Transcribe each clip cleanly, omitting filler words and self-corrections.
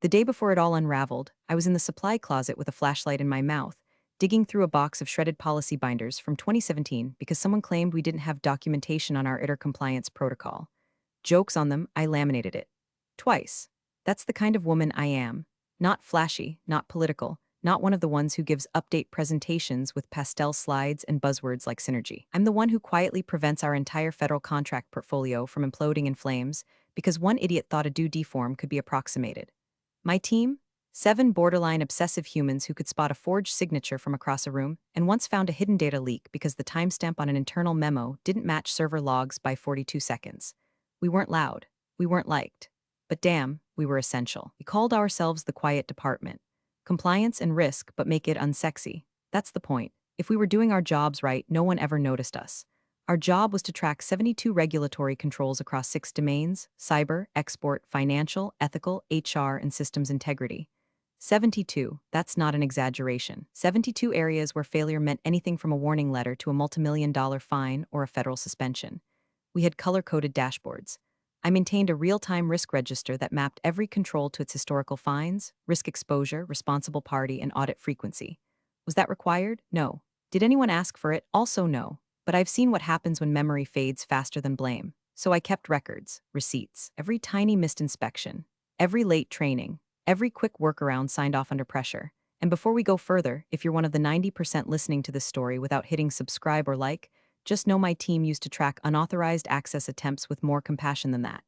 The day before it all unraveled, I was in the supply closet with a flashlight in my mouth, digging through a box of shredded policy binders from 2017 because someone claimed we didn't have documentation on our ITER compliance protocol. Jokes on them, I laminated it. Twice. That's the kind of woman I am. Not flashy, not political, not one of the ones who gives update presentations with pastel slides and buzzwords like synergy. I'm the one who quietly prevents our entire federal contract portfolio from imploding in flames because one idiot thought a due deform could be approximated. My team? 7 borderline obsessive humans who could spot a forged signature from across a room and once found a hidden data leak because the timestamp on an internal memo didn't match server logs by 42 seconds. We weren't loud. We weren't liked. But damn, we were essential. We called ourselves the quiet department. Compliance and risk, but make it unsexy. That's the point. If we were doing our jobs right, no one ever noticed us. Our job was to track 72 regulatory controls across 6 domains: cyber, export, financial, ethical, HR, and systems integrity. 72, that's not an exaggeration. 72 areas where failure meant anything from a warning letter to a multimillion-dollar fine or a federal suspension. We had color-coded dashboards. I maintained a real-time risk register that mapped every control to its historical fines, risk exposure, responsible party, and audit frequency. Was that required? No. Did anyone ask for it? Also no. But I've seen what happens when memory fades faster than blame. So I kept records, receipts, every tiny missed inspection, every late training, every quick workaround signed off under pressure. And before we go further, if you're one of the 90% listening to this story without hitting subscribe or like, just know my team used to track unauthorized access attempts with more compassion than that.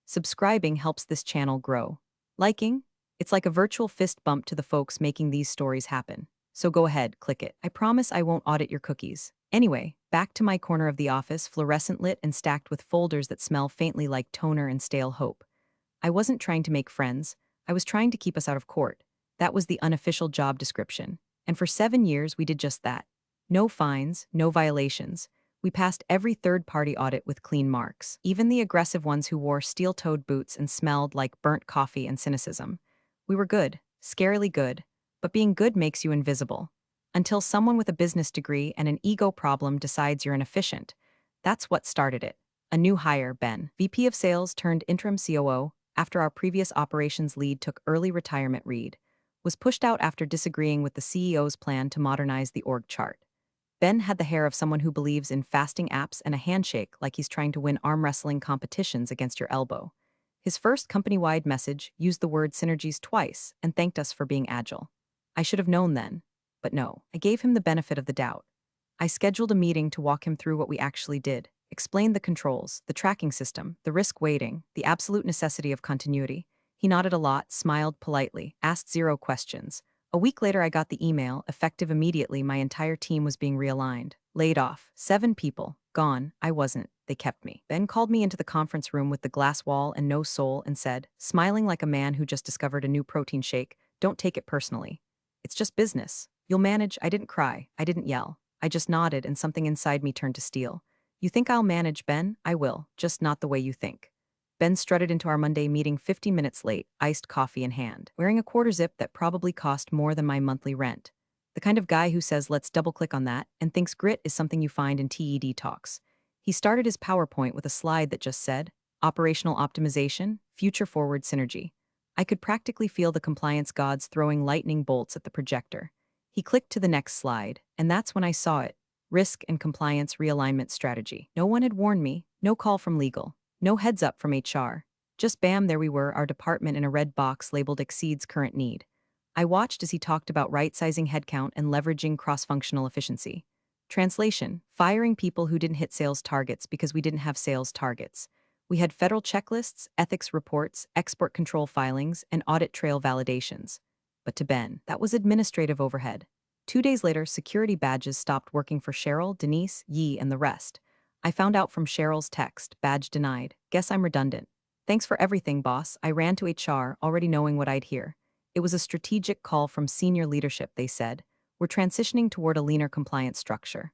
Subscribing helps this channel grow. Liking? It's like a virtual fist bump to the folks making these stories happen. So go ahead, click it. I promise I won't audit your cookies. Anyway, back to my corner of the office, fluorescent lit and stacked with folders that smell faintly like toner and stale hope. I wasn't trying to make friends. I was trying to keep us out of court. That was the unofficial job description. And for 7 years, we did just that. No fines, no violations. We passed every third-party audit with clean marks, even the aggressive ones who wore steel-toed boots and smelled like burnt coffee and cynicism. We were good, scarily good, but being good makes you invisible. Until someone with a business degree and an ego problem decides you're inefficient. That's what started it. A new hire, Ben, VP of Sales turned interim COO, after our previous operations lead took early retirement read, was pushed out after disagreeing with the CEO's plan to modernize the org chart. Ben had the hair of someone who believes in fasting apps and a handshake like he's trying to win arm wrestling competitions against your elbow. His first company-wide message used the word synergies twice and thanked us for being agile. I should have known then, but no, I gave him the benefit of the doubt. I scheduled a meeting to walk him through what we actually did, explained the controls, the tracking system, the risk weighting, the absolute necessity of continuity. He nodded a lot, smiled politely, asked 0 questions. A week later, I got the email, effective immediately. My entire team was being realigned. Laid off. 7 people. Gone. I wasn't. They kept me. Ben called me into the conference room with the glass wall and no soul and said, smiling like a man who just discovered a new protein shake, "Don't take it personally. It's just business. You'll manage." I didn't cry. I didn't yell. I just nodded and something inside me turned to steel. "You think I'll manage, Ben? I will. Just not the way you think." Ben strutted into our Monday meeting 15 minutes late, iced coffee in hand, wearing a quarter zip that probably cost more than my monthly rent. The kind of guy who says, "Let's double-click on that," and thinks grit is something you find in TED talks. He started his PowerPoint with a slide that just said, "Operational optimization, future-forward synergy." I could practically feel the compliance gods throwing lightning bolts at the projector. He clicked to the next slide, and that's when I saw it. Risk and compliance realignment strategy. No one had warned me, no call from legal. No heads up from HR. Just bam, there we were, our department in a red box labeled exceeds current need. I watched as he talked about right-sizing headcount and leveraging cross-functional efficiency. Translation: firing people who didn't hit sales targets because we didn't have sales targets. We had federal checklists, ethics reports, export control filings, and audit trail validations. But to Ben, that was administrative overhead. 2 days later, security badges stopped working for Cheryl, Denise, Yi, and the rest. I found out from Cheryl's text, "Badge denied. Guess I'm redundant. Thanks for everything, boss." I ran to HR, already knowing what I'd hear. It was a strategic call from senior leadership, they said. "We're transitioning toward a leaner compliance structure."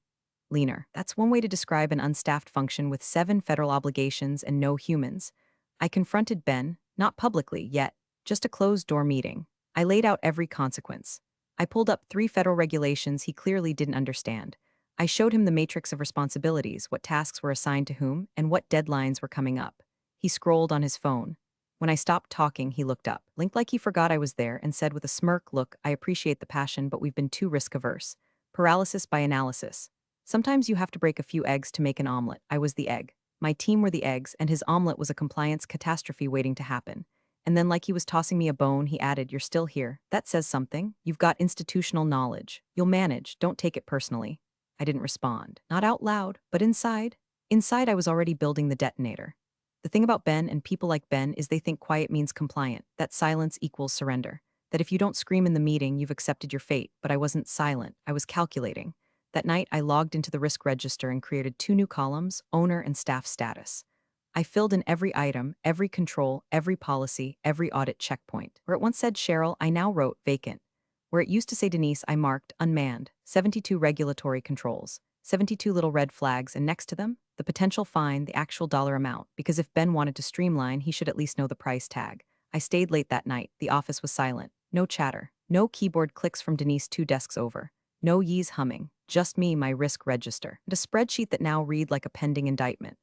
Leaner. That's one way to describe an unstaffed function with 7 federal obligations and no humans. I confronted Ben, not publicly yet, just a closed-door meeting. I laid out every consequence. I pulled up 3 federal regulations he clearly didn't understand. I showed him the matrix of responsibilities, what tasks were assigned to whom, and what deadlines were coming up. He scrolled on his phone. When I stopped talking, he looked up, blinked like he forgot I was there, and said with a smirk, "Look, I appreciate the passion, but we've been too risk-averse. Paralysis by analysis. Sometimes you have to break a few eggs to make an omelet. I was the egg. My team were the eggs, and his omelet was a compliance catastrophe waiting to happen." And then, like he was tossing me a bone, he added, "You're still here. That says something. You've got institutional knowledge. You'll manage. Don't take it personally." I didn't respond. Not out loud, but inside. Inside, I was already building the detonator. The thing about Ben and people like Ben is they think quiet means compliant, that silence equals surrender. That if you don't scream in the meeting, you've accepted your fate. But I wasn't silent. I was calculating. That night, I logged into the risk register and created 2 new columns, owner and staff status. I filled in every item, every control, every policy, every audit checkpoint. Where it once said Cheryl, I now wrote vacant. Where it used to say Denise, I marked unmanned, 72 regulatory controls, 72 little red flags, and next to them, the potential fine, the actual dollar amount, because if Ben wanted to streamline, he should at least know the price tag. I stayed late that night. The office was silent. No chatter. No keyboard clicks from Denise 2 desks over. No yees humming. Just me, my risk register, and a spreadsheet that now read like a pending indictment.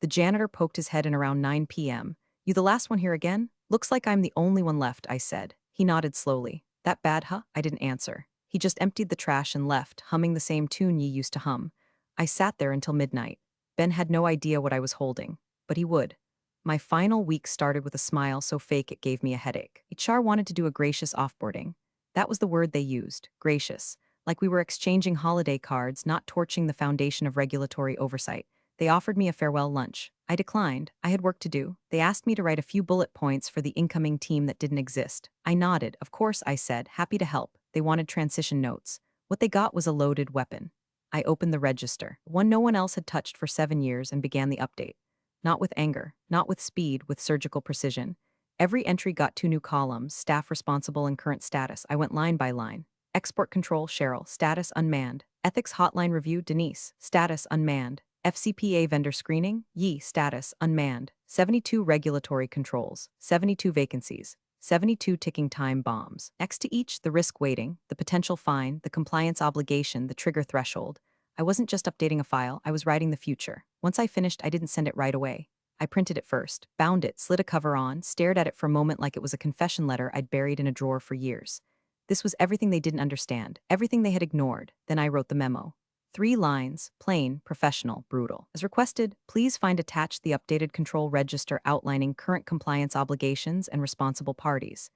The janitor poked his head in around 9 p.m. "You the last one here again? Looks like I'm the only one left," I said. He nodded slowly. "That bad, huh?" I didn't answer. He just emptied the trash and left, humming the same tune ye used to hum. I sat there until midnight. Ben had no idea what I was holding, but he would. My final week started with a smile so fake it gave me a headache. HR wanted to do a gracious offboarding. That was the word they used, gracious. Like we were exchanging holiday cards, not torching the foundation of regulatory oversight. They offered me a farewell lunch. I declined. I had work to do. They asked me to write a few bullet points for the incoming team that didn't exist. I nodded. Of course, I said, happy to help. They wanted transition notes. What they got was a loaded weapon. I opened the register, one no one else had touched for 7 years, and began the update. Not with anger, not with speed, with surgical precision. Every entry got 2 new columns, staff responsible and current status. I went line by line. Export control, Cheryl, status unmanned. Ethics hotline review, Denise, status unmanned. FCPA vendor screening, Yi, status unmanned. 72 regulatory controls, 72 vacancies, 72 ticking time bombs. Next to each, the risk weighting, the potential fine, the compliance obligation, the trigger threshold. I wasn't just updating a file, I was writing the future. Once I finished, I didn't send it right away. I printed it first, bound it, slid a cover on, stared at it for a moment like it was a confession letter I'd buried in a drawer for years. This was everything they didn't understand, everything they had ignored. Then I wrote the memo. 3 lines, plain, professional, brutal. As requested, please find attached the updated control register outlining current compliance obligations and responsible parties.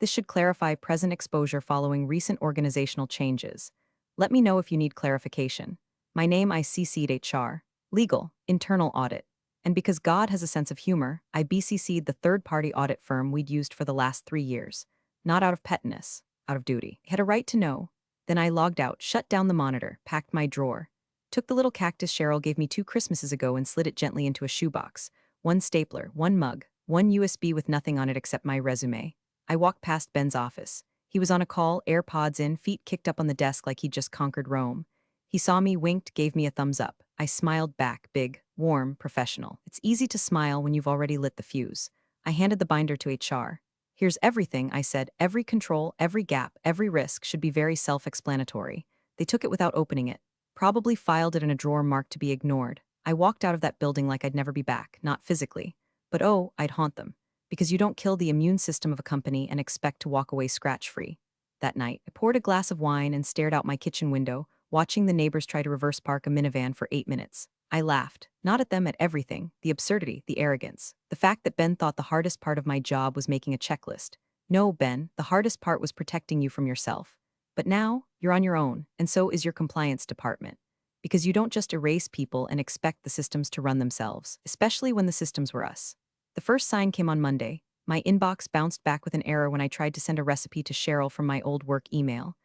This should clarify present exposure following recent organizational changes. Let me know if you need clarification. My name I CC'd HR, legal, internal audit. And because God has a sense of humor, I BCC'd the third-party audit firm we'd used for the last 3 years. Not out of pettiness, out of duty. I had a right to know. Then I logged out, shut down the monitor, packed my drawer. Took the little cactus Cheryl gave me 2 Christmases ago and slid it gently into a shoebox. 1 stapler, 1 mug, 1 USB with nothing on it except my resume. I walked past Ben's office. He was on a call, AirPods in, feet kicked up on the desk like he'd just conquered Rome. He saw me, winked, gave me a thumbs up. I smiled back, big, warm, professional. It's easy to smile when you've already lit the fuse. I handed the binder to HR. Here's everything, I said. Every control, every gap, every risk should be very self-explanatory. They took it without opening it. Probably filed it in a drawer marked to be ignored. I walked out of that building like I'd never be back, not physically. But oh, I'd haunt them. Because you don't kill the immune system of a company and expect to walk away scratch-free. That night, I poured a glass of wine and stared out my kitchen window, watching the neighbors try to reverse park a minivan for 8 minutes. I laughed, not at them, at everything, the absurdity, the arrogance, the fact that Ben thought the hardest part of my job was making a checklist. No, Ben, the hardest part was protecting you from yourself. But now, you're on your own, and so is your compliance department. Because you don't just erase people and expect the systems to run themselves, especially when the systems were us. The first sign came on Monday. My inbox bounced back with an error when I tried to send a recipe to Cheryl from my old work email.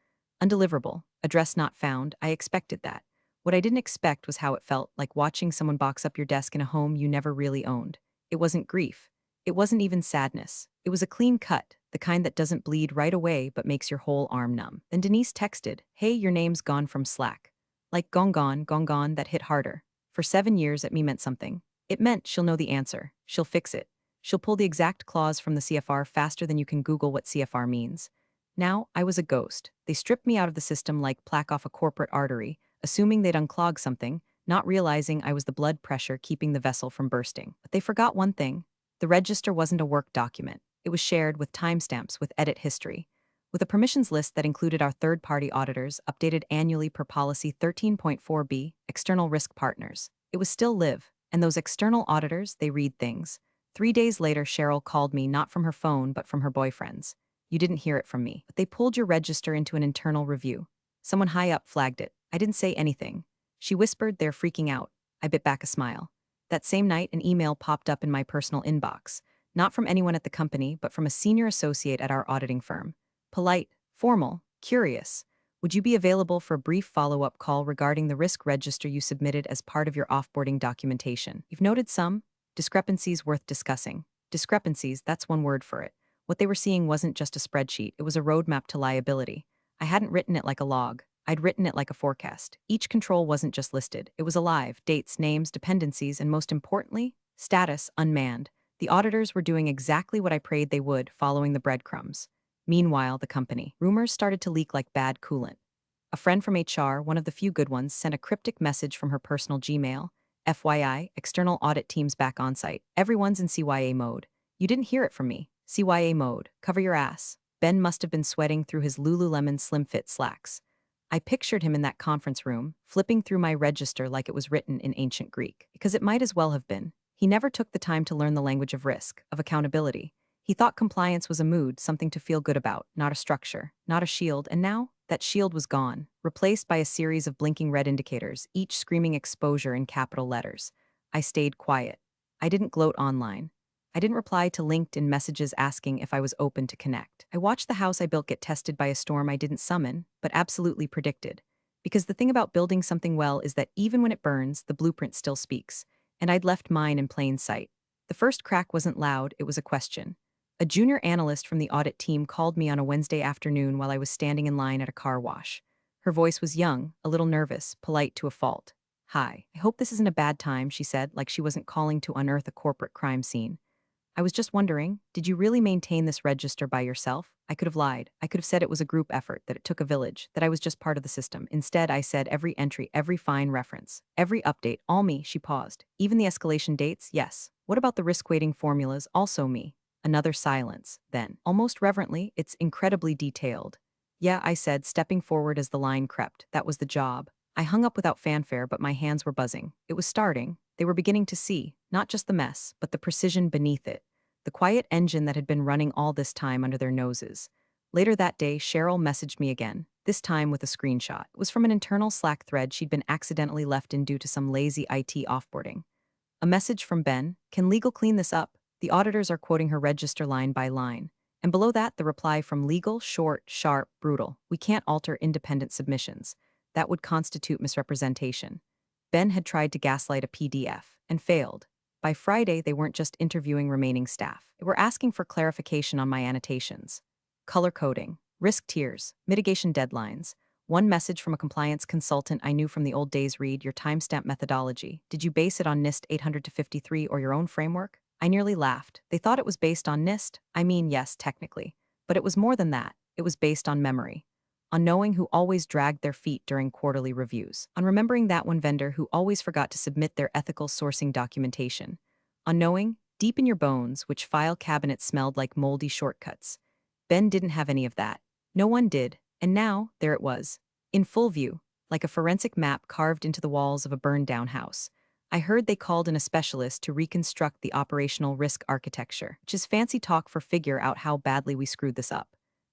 Undeliverable, address not found. I expected that. What I didn't expect was how it felt, like watching someone box up your desk in a home you never really owned. It wasn't grief. It wasn't even sadness. It was a clean cut, the kind that doesn't bleed right away but makes your whole arm numb. Then Denise texted, "Hey, your name's gone from Slack." Like gone, that hit harder. For 7 years, it meant something. It meant she'll know the answer. She'll fix it. She'll pull the exact clause from the CFR faster than you can Google what CFR means. Now, I was a ghost. They stripped me out of the system like plaque off a corporate artery, assuming they'd unclog something, not realizing I was the blood pressure keeping the vessel from bursting. But they forgot one thing. The register wasn't a work document. It was shared with timestamps with edit history, with a permissions list that included our third-party auditors, updated annually per policy 13.4b, external risk partners. It was still live, and those external auditors, they read things. 3 days later, Cheryl called me not from her phone but from her boyfriend's. You didn't hear it from me, but they pulled your register into an internal review. Someone high up flagged it. I didn't say anything. She whispered, they're freaking out. I bit back a smile. That same night, an email popped up in my personal inbox, not from anyone at the company, but from a senior associate at our auditing firm. Polite, formal, curious. Would you be available for a brief follow-up call regarding the risk register you submitted as part of your offboarding documentation? You've noted some discrepancies worth discussing. Discrepancies, that's one word for it. What they were seeing wasn't just a spreadsheet, it was a roadmap to liability. I hadn't written it like a log. I'd written it like a forecast. Each control wasn't just listed. It was alive, dates, names, dependencies, and most importantly, status unmanned. The auditors were doing exactly what I prayed they would, following the breadcrumbs. Meanwhile, the company. Rumors started to leak like bad coolant. A friend from HR, one of the few good ones, sent a cryptic message from her personal Gmail. FYI, external audit teams back on site. Everyone's in CYA mode. You didn't hear it from me. CYA mode. Cover your ass. Ben must have been sweating through his Lululemon slim fit slacks. I pictured him in that conference room, flipping through my register like it was written in ancient Greek, because it might as well have been. He never took the time to learn the language of risk, of accountability. He thought compliance was a mood, something to feel good about, not a structure, not a shield, and now, that shield was gone, replaced by a series of blinking red indicators, each screaming exposure in capital letters. I stayed quiet. I didn't gloat online. I didn't reply to LinkedIn messages asking if I was open to connect. I watched the house I built get tested by a storm I didn't summon, but absolutely predicted. Because the thing about building something well is that even when it burns, the blueprint still speaks. And I'd left mine in plain sight. The first crack wasn't loud, it was a question. A junior analyst from the audit team called me on a Wednesday afternoon while I was standing in line at a car wash. Her voice was young, a little nervous, polite to a fault. Hi, I hope this isn't a bad time, she said, like she wasn't calling to unearth a corporate crime scene. I was just wondering, did you really maintain this register by yourself? I could have lied. I could have said it was a group effort, that it took a village, that I was just part of the system. Instead, I said every entry, every fine reference, every update, all me. She paused. Even the escalation dates? Yes. What about the risk-weighting formulas? Also me. Another silence. Then, almost reverently, it's incredibly detailed. Yeah, I said, stepping forward as the line crept. That was the job. I hung up without fanfare, but my hands were buzzing. It was starting. They were beginning to see, not just the mess, but the precision beneath it. The quiet engine that had been running all this time under their noses. Later that day, Cheryl messaged me again, this time with a screenshot. It was from an internal Slack thread she'd been accidentally left in due to some lazy IT offboarding. A message from Ben, can legal clean this up? The auditors are quoting her register line by line. And below that, the reply from legal, short, sharp, brutal. We can't alter independent submissions. That would constitute misrepresentation. Ben had tried to gaslight a PDF and failed. By Friday, they weren't just interviewing remaining staff. They were asking for clarification on my annotations. Color coding, risk tiers, mitigation deadlines. One message from a compliance consultant I knew from the old days read, your timestamp methodology. Did you base it on NIST 800-53 or your own framework? I nearly laughed. They thought it was based on NIST. I mean, yes, technically. But it was more than that. It was based on memory. On knowing who always dragged their feet during quarterly reviews, on remembering that one vendor who always forgot to submit their ethical sourcing documentation, on knowing, deep in your bones, which file cabinet smelled like moldy shortcuts. Ben didn't have any of that. No one did, and now, there it was, in full view, like a forensic map carved into the walls of a burned-down house. I heard they called in a specialist to reconstruct the operational risk architecture, which is fancy talk for figure out how badly we screwed this up.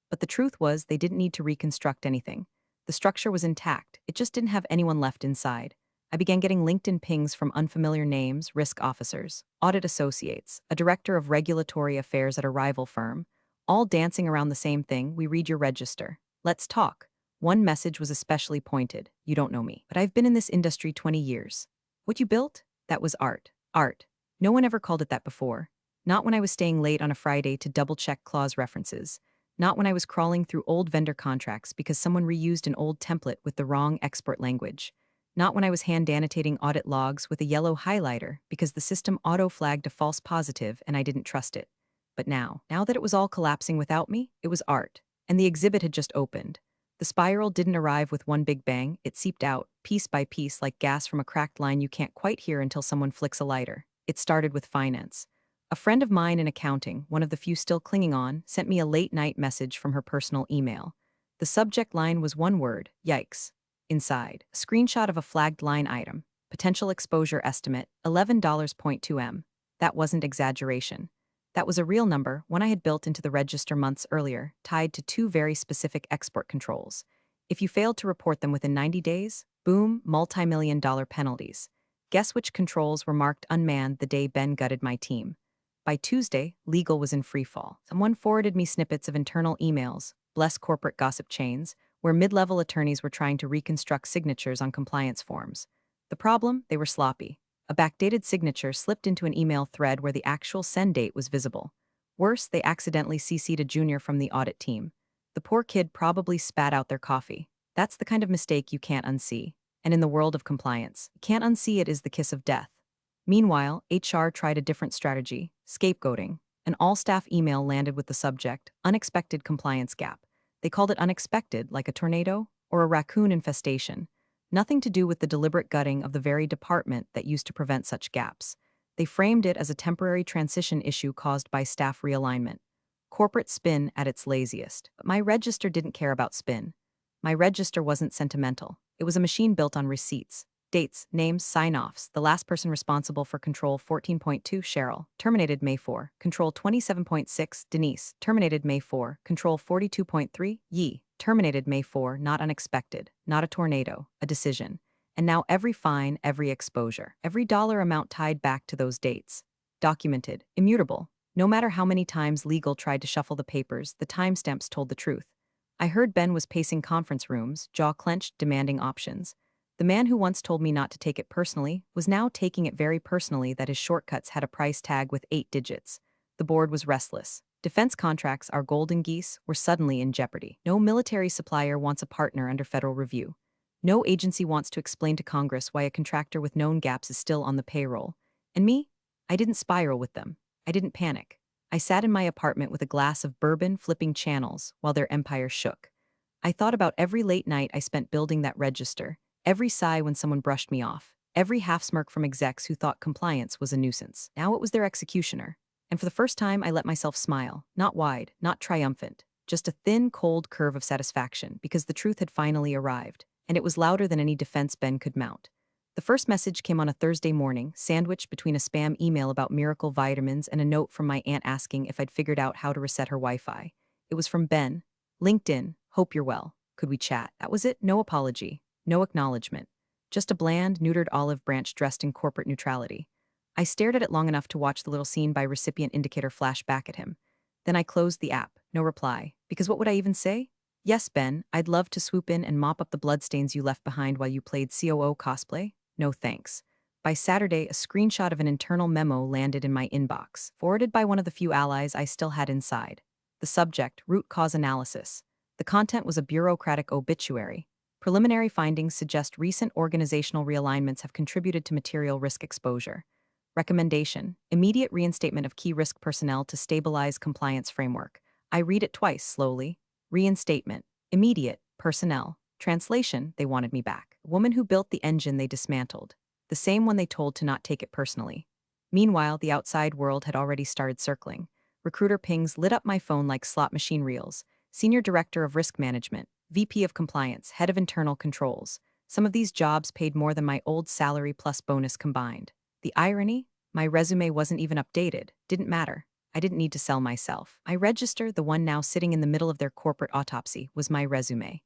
But the truth was they didn't need to reconstruct anything. The structure was intact, it just didn't have anyone left inside. I began getting LinkedIn pings from unfamiliar names, risk officers, audit associates, a director of regulatory affairs at a rival firm, all dancing around the same thing, we read your register. Let's talk. One message was especially pointed, you don't know me, but I've been in this industry 20 years. What you built? That was art. Art. No one ever called it that before. Not when I was staying late on a Friday to double-check clause references. Not when I was crawling through old vendor contracts because someone reused an old template with the wrong export language. Not when I was hand-annotating audit logs with a yellow highlighter because the system auto-flagged a false positive and I didn't trust it. But now that it was all collapsing without me, it was art. And the exhibit had just opened. The spiral didn't arrive with one big bang, it seeped out, piece by piece like gas from a cracked line you can't quite hear until someone flicks a lighter. It started with finance. A friend of mine in accounting, one of the few still clinging on, sent me a late-night message from her personal email. The subject line was one word: yikes. Inside, a screenshot of a flagged line item. Potential exposure estimate, $11.2 m. That wasn't exaggeration. That was a real number, one I had built into the register months earlier, tied to two very specific export controls. If you failed to report them within 90 days, boom, multi-million-dollar penalties. Guess which controls were marked unmanned the day Ben gutted my team? By Tuesday, legal was in freefall. Someone forwarded me snippets of internal emails, bless corporate gossip chains, where mid-level attorneys were trying to reconstruct signatures on compliance forms. The problem? They were sloppy. A backdated signature slipped into an email thread where the actual send date was visible. Worse, they accidentally CC'd a junior from the audit team. The poor kid probably spat out their coffee. That's the kind of mistake you can't unsee. And in the world of compliance, you can't unsee it is the kiss of death. Meanwhile, HR tried a different strategy: scapegoating. An all-staff email landed with the subject, unexpected compliance gap. They called it unexpected, like a tornado or a raccoon infestation. Nothing to do with the deliberate gutting of the very department that used to prevent such gaps. They framed it as a temporary transition issue caused by staff realignment. Corporate spin at its laziest. But my register didn't care about spin. My register wasn't sentimental. It was a machine built on receipts. Dates, names, sign-offs. The last person responsible for Control 14.2, Cheryl, terminated May 4. Control 27.6, Denise, terminated May 4. Control 42.3, Yi, terminated May 4. Not unexpected, not a tornado, a decision. And now every fine, every exposure, every dollar amount tied back to those dates. Documented, immutable. No matter how many times legal tried to shuffle the papers, the timestamps told the truth. I heard Ben was pacing conference rooms, jaw clenched, demanding options. The man who once told me not to take it personally was now taking it very personally that his shortcuts had a price tag with 8 digits. The board was restless. Defense contracts, our golden geese, were suddenly in jeopardy. No military supplier wants a partner under federal review. No agency wants to explain to Congress why a contractor with known gaps is still on the payroll. And me? I didn't spiral with them. I didn't panic. I sat in my apartment with a glass of bourbon, flipping channels while their empire shook. I thought about every late night I spent building that register, every sigh when someone brushed me off, every half-smirk from execs who thought compliance was a nuisance. Now it was their executioner. And for the first time, I let myself smile, not wide, not triumphant, just a thin, cold curve of satisfaction, because the truth had finally arrived, and it was louder than any defense Ben could mount. The first message came on a Thursday morning, sandwiched between a spam email about miracle vitamins and a note from my aunt asking if I'd figured out how to reset her Wi-Fi. It was from Ben. LinkedIn. Hope you're well. Could we chat? That was it. No apology. No acknowledgement. Just a bland, neutered olive branch dressed in corporate neutrality. I stared at it long enough to watch the little scene by recipient indicator flash back at him. Then I closed the app. No reply. Because what would I even say? Yes, Ben, I'd love to swoop in and mop up the bloodstains you left behind while you played COO cosplay. No thanks. By Saturday, a screenshot of an internal memo landed in my inbox, forwarded by one of the few allies I still had inside. The subject: root cause analysis. The content was a bureaucratic obituary. Preliminary findings suggest recent organizational realignments have contributed to material risk exposure. Recommendation: immediate reinstatement of key risk personnel to stabilize compliance framework. I read it twice, slowly. Reinstatement. Immediate. Personnel. Translation: they wanted me back. A woman who built the engine they dismantled. The same one they told to not take it personally. Meanwhile, the outside world had already started circling. Recruiter pings lit up my phone like slot machine reels. Senior Director of Risk Management, VP of Compliance, Head of Internal Controls. Some of these jobs paid more than my old salary plus bonus combined. The irony? My resume wasn't even updated. Didn't matter. I didn't need to sell myself. My register, the one now sitting in the middle of their corporate autopsy, was my resume.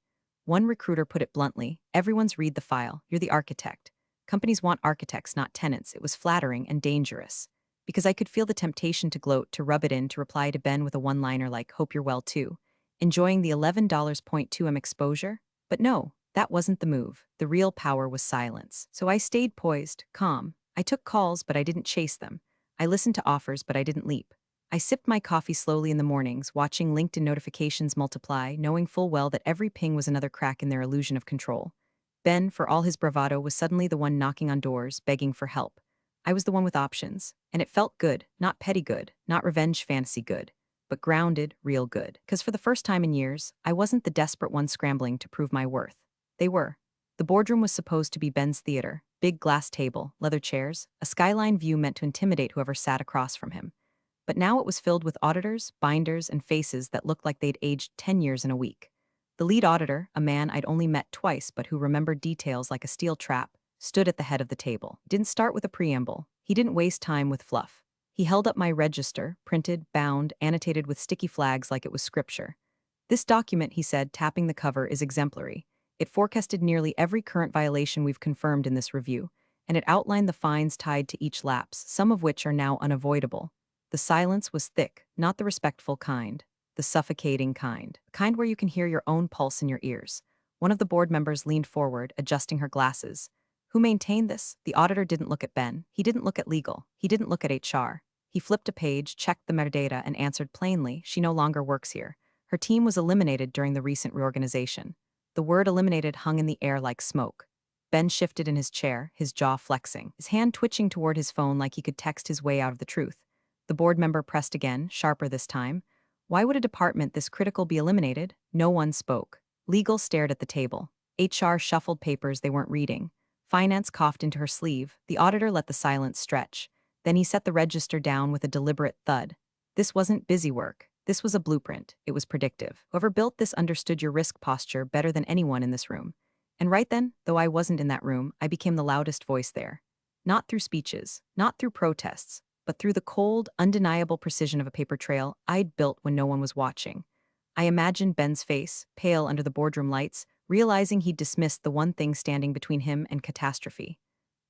One recruiter put it bluntly: everyone's read the file. You're the architect. Companies want architects, not tenants. It was flattering and dangerous. Because I could feel the temptation to gloat, to rub it in, to reply to Ben with a one-liner like, hope you're well too. Enjoying the $11.2 m exposure? But no, that wasn't the move. The real power was silence. So I stayed poised, calm. I took calls, but I didn't chase them. I listened to offers, but I didn't leap. I sipped my coffee slowly in the mornings, watching LinkedIn notifications multiply, knowing full well that every ping was another crack in their illusion of control. Ben, for all his bravado, was suddenly the one knocking on doors, begging for help. I was the one with options, and it felt good, not petty good, not revenge fantasy good, but grounded, real good. Because for the first time in years, I wasn't the desperate one scrambling to prove my worth. They were. The boardroom was supposed to be Ben's theater: big glass table, leather chairs, a skyline view meant to intimidate whoever sat across from him. But now it was filled with auditors, binders, and faces that looked like they'd aged 10 years in a week. The lead auditor, a man I'd only met twice but who remembered details like a steel trap, stood at the head of the table. He didn't start with a preamble. He didn't waste time with fluff. He held up my register, printed, bound, annotated with sticky flags like it was scripture. This document, he said, tapping the cover, is exemplary. It forecasted nearly every current violation we've confirmed in this review, and it outlined the fines tied to each lapse, some of which are now unavoidable. The silence was thick, not the respectful kind, the suffocating kind, the kind where you can hear your own pulse in your ears. One of the board members leaned forward, adjusting her glasses. Who maintained this? The auditor didn't look at Ben. He didn't look at legal. He didn't look at HR. He flipped a page, checked the metadata, and answered plainly, she no longer works here. Her team was eliminated during the recent reorganization. The word eliminated hung in the air like smoke. Ben shifted in his chair, his jaw flexing, his hand twitching toward his phone like he could text his way out of the truth. The board member pressed again, sharper this time. Why would a department this critical be eliminated? No one spoke. Legal stared at the table. HR shuffled papers they weren't reading. Finance coughed into her sleeve. The auditor let the silence stretch. Then he set the register down with a deliberate thud. This wasn't busy work. This was a blueprint. It was predictive. Whoever built this understood your risk posture better than anyone in this room. And right then, though I wasn't in that room, I became the loudest voice there. Not through speeches, not through protests, but through the cold, undeniable precision of a paper trail I'd built when no one was watching. I imagined Ben's face, pale under the boardroom lights, realizing he'd dismissed the one thing standing between him and catastrophe.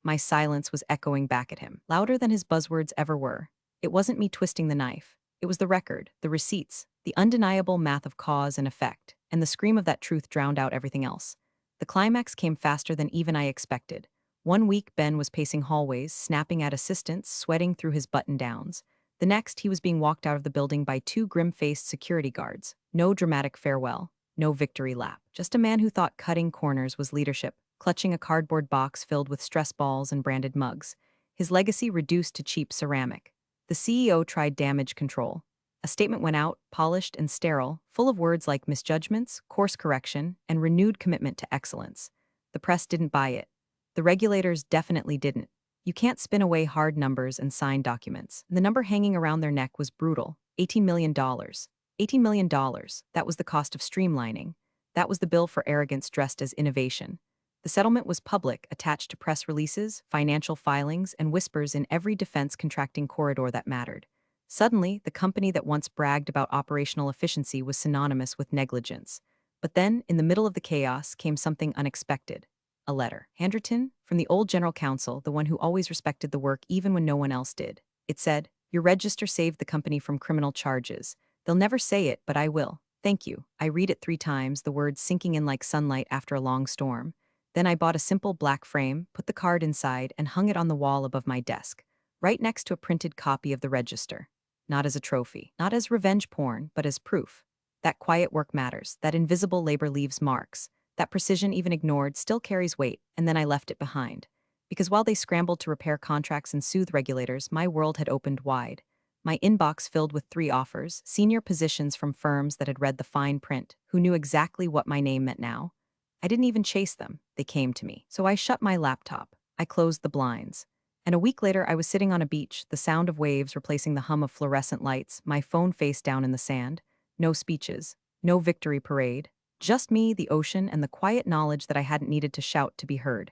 My silence was echoing back at him, louder than his buzzwords ever were. It wasn't me twisting the knife. It was the record, the receipts, the undeniable math of cause and effect, and the scream of that truth drowned out everything else. The climax came faster than even I expected. One week, Ben was pacing hallways, snapping at assistants, sweating through his button-downs. The next, he was being walked out of the building by two grim-faced security guards. No dramatic farewell, no victory lap. Just a man who thought cutting corners was leadership, clutching a cardboard box filled with stress balls and branded mugs. His legacy reduced to cheap ceramic. The CEO tried damage control. A statement went out, polished and sterile, full of words like misjudgments, course correction, and renewed commitment to excellence. The press didn't buy it. The regulators definitely didn't. You can't spin away hard numbers and sign documents. The number hanging around their neck was brutal. $18 million. $18 million. That was the cost of streamlining. That was the bill for arrogance dressed as innovation. The settlement was public, attached to press releases, financial filings, and whispers in every defense contracting corridor that mattered. Suddenly, the company that once bragged about operational efficiency was synonymous with negligence. But then, in the middle of the chaos, came something unexpected. A letter. Handwritten from the old general counsel, the one who always respected the work even when no one else did. It said, "Your register saved the company from criminal charges. They'll never say it, but I will. Thank you." I read it 3 times, the words sinking in like sunlight after a long storm. Then I bought a simple black frame, put the card inside, and hung it on the wall above my desk, right next to a printed copy of the register. Not as a trophy, not as revenge porn, but as proof. That quiet work matters, that invisible labor leaves marks, that precision even ignored still carries weight, and then I left it behind. Because while they scrambled to repair contracts and soothe regulators, my world had opened wide. My inbox filled with 3 offers, senior positions from firms that had read the fine print, who knew exactly what my name meant now. I didn't even chase them, they came to me. So I shut my laptop. I closed the blinds. And a week later, I was sitting on a beach, the sound of waves replacing the hum of fluorescent lights, my phone face down in the sand. No speeches, no victory parade. Just me, the ocean, and the quiet knowledge that I hadn't needed to shout to be heard.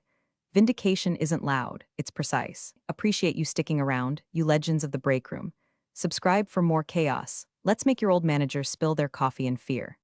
Vindication isn't loud, it's precise. Appreciate you sticking around, you legends of the break room. Subscribe for more chaos. Let's make your old managers spill their coffee in fear.